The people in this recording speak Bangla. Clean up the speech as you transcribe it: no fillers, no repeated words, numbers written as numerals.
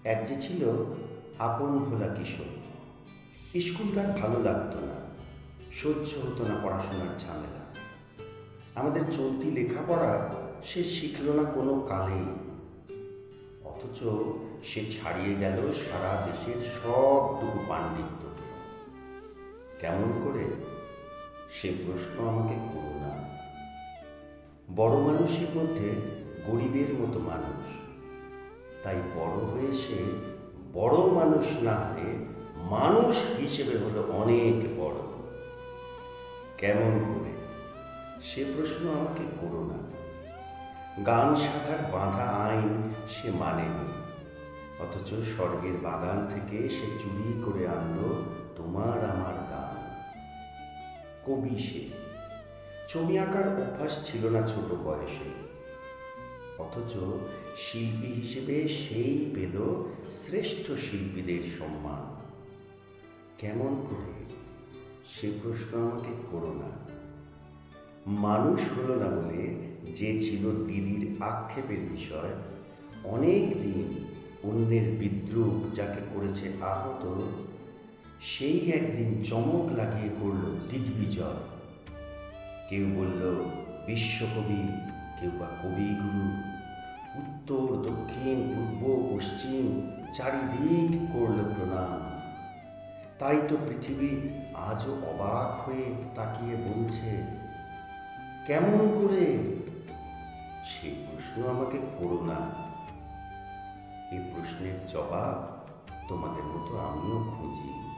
এক যে ছিল আপন ভোলা কিশোর। স্কুল তার ভালো লাগতো না, সহ্য হতো না পড়াশোনার ঝামেলা। আমাদের চলতি লেখাপড়া সে শিখল না কোনো কালেই। অথচ সে ছাড়িয়ে গেল সারা দেশের সবটুকু পাণ্ডিত্যকে। কেমন করে, সে প্রশ্ন আমাকে করো না। বড় মানুষের মধ্যে গরিবের মতো মানুষ, তাই বড় হয়ে সে বড় মানুষ না হয়ে মানুষ হিসেবে হলো অনেক বড়। কেমন করে, সে প্রশ্ন আমাকে করো না। গান শাখার বাঁধা আইন সে মানেনি, অথচ স্বর্গের বাগান থেকে সে চুরি করে আনলো তোমার আমার গান। কবি সে, ছবি আঁকার অভ্যাস ছিল না ছোট বয়সে, অথচ শিল্পী হিসেবে সেই পেল শ্রেষ্ঠ শিল্পীদের সম্মান। কেমন করে, সে প্রশ্ন আমাকে করো না। মানুষ হলো না বলে যে ছিল দিদির আক্ষেপের বিষয়, অনেক দিন অন্যের বিদ্রূপ যাকে করেছে আহত, সেই একদিন চমক লাগিয়ে করল দিগ্বিজয়। কেউ বলল বিশ্বকবি, কেউ বা কবিগুরু। উত্তর দক্ষিণ পূর্ব পশ্চিম চারিদিক করল প্রণাম। তাই তো পৃথিবী আজও অবাক হয়ে তাকিয়ে বলছে, কেমন করে, সে প্রশ্ন আমাকে করো না। এই প্রশ্নের জবাব তোমাদের মতো আমিও খুঁজি।